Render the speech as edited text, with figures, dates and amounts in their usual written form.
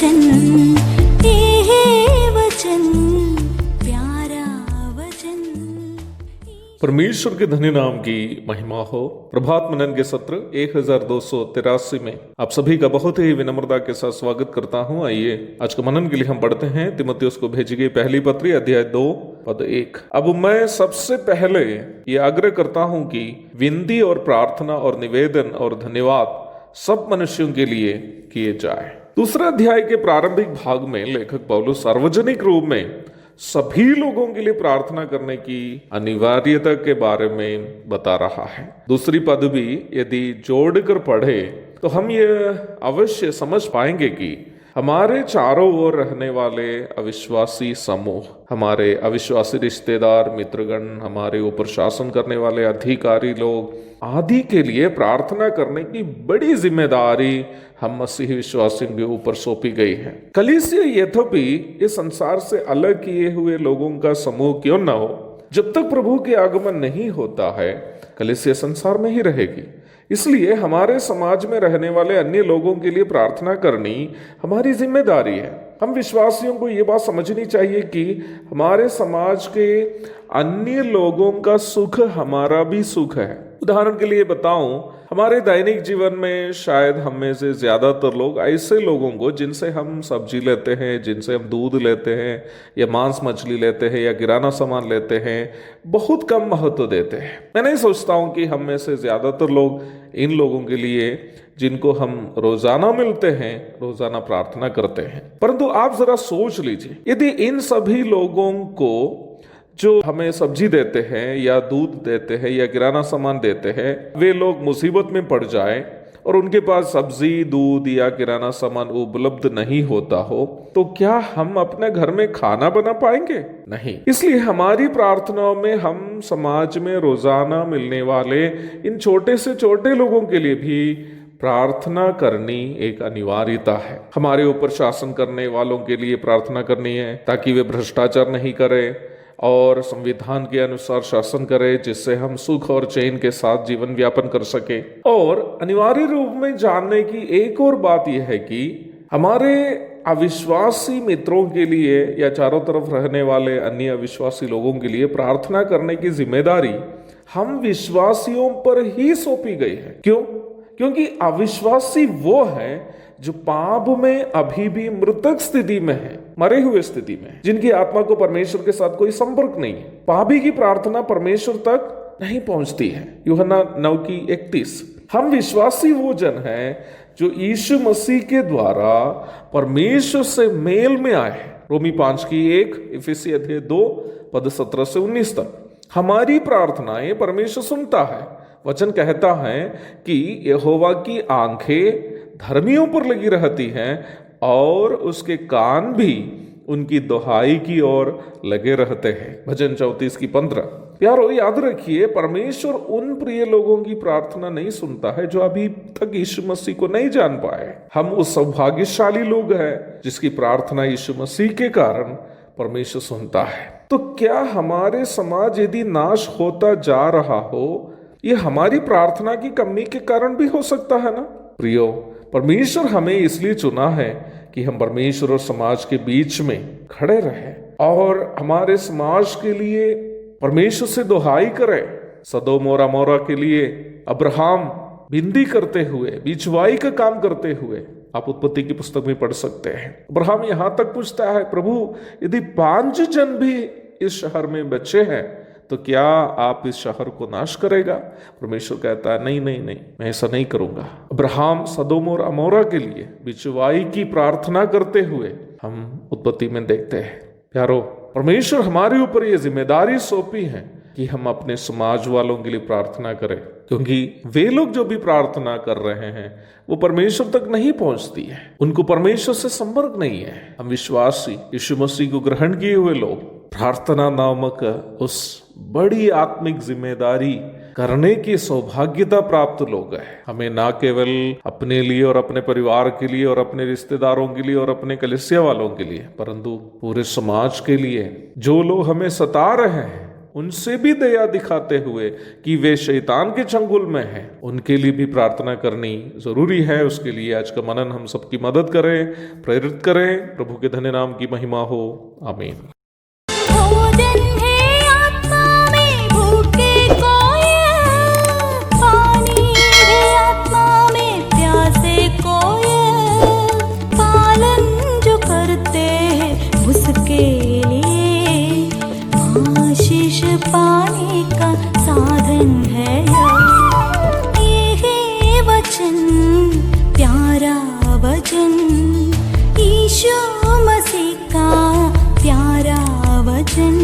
वचन, ये वचन, प्यारा वचन। परमेश्वर के धन्य नाम की महिमा हो। प्रभात मनन के सत्र 1283 में आप सभी का बहुत ही विनम्रता के साथ स्वागत करता हूं। आइए आज के मनन के लिए हम पढ़ते हैं तीमुथियुस को भेजी गई पहली पत्री अध्याय 2 पद 1। अब मैं सबसे पहले ये आग्रह करता हूं कि विनती और प्रार्थना और निवेदन और धन्यवाद सब मनुष्यों के लिए किए जाए। दूसरा अध्याय के प्रारंभिक भाग में लेखक पौलुस सार्वजनिक रूप में सभी लोगों के लिए प्रार्थना करने की अनिवार्यता के बारे में बता रहा है। दूसरी पद भी यदि जोड़कर पढ़े तो हम ये अवश्य समझ पाएंगे कि हमारे चारों ओर रहने वाले अविश्वासी समूह, हमारे अविश्वासी रिश्तेदार, मित्रगण, हमारे ऊपर शासन करने वाले अधिकारी लोग आदि के लिए प्रार्थना करने की बड़ी जिम्मेदारी हम मसीही विश्वासियों के ऊपर सौंपी गई है। कलीसिया यद्यपि इस संसार से अलग किए हुए लोगों का समूह क्यों न हो, जब तक प्रभु के आगमन नहीं होता है कलीसिया संसार में ही रहेगी। इसलिए हमारे समाज में रहने वाले अन्य लोगों के लिए प्रार्थना करनी हमारी जिम्मेदारी है। हम विश्वासियों को ये बात समझनी चाहिए कि हमारे समाज के अन्य लोगों का सुख हमारा भी सुख है। उदाहरण के लिए बताऊं, हमारे दैनिक जीवन में शायद हम में से ज्यादातर लोग ऐसे लोगों को जिनसे हम सब्जी लेते हैं, जिनसे हम दूध लेते हैं या मांस मछली लेते हैं या किराना सामान लेते हैं, बहुत कम महत्व देते हैं। मैं नहीं सोचता हूं कि हम में से ज्यादातर लोग इन लोगों के लिए जिनको हम रोजाना मिलते हैं, रोजाना प्रार्थना करते हैं। परंतु आप जरा सोच लीजिए, यदि इन सभी लोगों को जो हमें सब्जी देते हैं या दूध देते हैं या किराना सामान देते हैं, वे लोग मुसीबत में पड़ जाए और उनके पास सब्जी, दूध या किराना सामान उपलब्ध नहीं होता हो, तो क्या हम अपने घर में खाना बना पाएंगे? नहीं। इसलिए हमारी प्रार्थनाओं में हम समाज में रोजाना मिलने वाले इन छोटे से छोटे लोगों के लिए भी प्रार्थना करनी एक अनिवार्यता है। हमारे ऊपर शासन करने वालों के लिए प्रार्थना करनी है ताकि वे भ्रष्टाचार नहीं करें और संविधान के अनुसार शासन करे, जिससे हम सुख और चैन के साथ जीवन व्यापन कर सके। और अनिवार्य रूप में जानने की एक और बात यह है कि हमारे अविश्वासी मित्रों के लिए या चारों तरफ रहने वाले अन्य अविश्वासी लोगों के लिए प्रार्थना करने की जिम्मेदारी हम विश्वासियों पर ही सौंपी गई है। क्यों? क्योंकि अविश्वासी वो है जो पाप में अभी भी मृतक स्थिति में है, मरे हुए स्थिति में, जिनकी आत्मा को परमेश्वर के साथ कोई संपर्क नहीं है। पापी की प्रार्थना परमेश्वर तक नहीं पहुंचती है। यूहन्ना 9:31। हम विश्वासी वो जन हैं जो यीशु मसीह के द्वारा परमेश्वर से मेल में आए हैं। रोमी 5:1, इफिसी अध्याय 2 पद 17 से 19 तक। हमारी प्रार्थनाएं परमेश्वर सुनता है। वचन कहता है कि यहोवा की आंखें धर्मियों पर लगी रहती हैं और उसके कान भी उनकी दुहाई की ओर लगे रहते हैं। भजन 34:15। प्यारो, याद रखिए, परमेश्वर उन प्रिय लोगों की प्रार्थना नहीं सुनता है जो अभी तक यीशु मसीह को नहीं जान पाए। हम उस सौभाग्यशाली लोग हैं जिसकी प्रार्थना यीशु मसीह के कारण परमेश्वर सुनता है। तो क्या हमारे समाज यदि नाश होता जा रहा हो, ये हमारी प्रार्थना की कमी के कारण भी हो सकता है ना? प्रियो, परमेश्वर हमें इसलिए चुना है कि हम परमेश्वर और समाज के बीच में खड़े रहें और हमारे समाज के लिए परमेश्वर से दुहाई करें। सदोम और अमोरा के लिए अब्राहम विनती करते हुए, बिचवाई का काम करते हुए, आप उत्पत्ति की पुस्तक में पढ़ सकते हैं। अब्राहम यहां तक पूछता है, प्रभु यदि 5 जन भी इस शहर में बचे हैं तो क्या आप इस शहर को नाश करेगा? परमेश्वर कहता है, नहीं नहीं नहीं, मैं ऐसा नहीं करूंगा। अब्राहम सदोम और अमोरा के लिए बिचवाई की प्रार्थना करते हुए हम उत्पत्ति में देखते हैं। प्यारो, परमेश्वर हमारे ऊपर ये जिम्मेदारी सौंपी है कि हम अपने समाज वालों के लिए प्रार्थना करें, क्योंकि वे लोग जो भी प्रार्थना कर रहे हैं वो परमेश्वर तक नहीं पहुंचती है, उनको परमेश्वर से संपर्क नहीं है। हम विश्वासी, यीशु मसीह को ग्रहण किए हुए लोग प्रार्थना नामक उस बड़ी आत्मिक जिम्मेदारी करने की सौभाग्यता प्राप्त लोग हैं। हमें ना केवल अपने लिए और अपने परिवार के लिए और अपने रिश्तेदारों के लिए और अपने कलीसिया वालों के लिए, परंतु पूरे समाज के लिए जो लोग हमें सता रहे हैं, उनसे भी दया दिखाते हुए कि वे शैतान के चंगुल में हैं, उनके लिए भी प्रार्थना करनी जरूरी है। उसके लिए आज का मनन हम सबकी मदद करें, प्रेरित करें। प्रभु के धन्य नाम की महिमा हो। आमीन। भोजन है आत्मा में भूखे कोई, पानी है आत्मा में प्यासे कोई, पालन जो करते हैं उसके लिए आशीष पाने का साधन है ये है वचन, प्यारा वचन, यीशु मसीह का प्यारा वचन।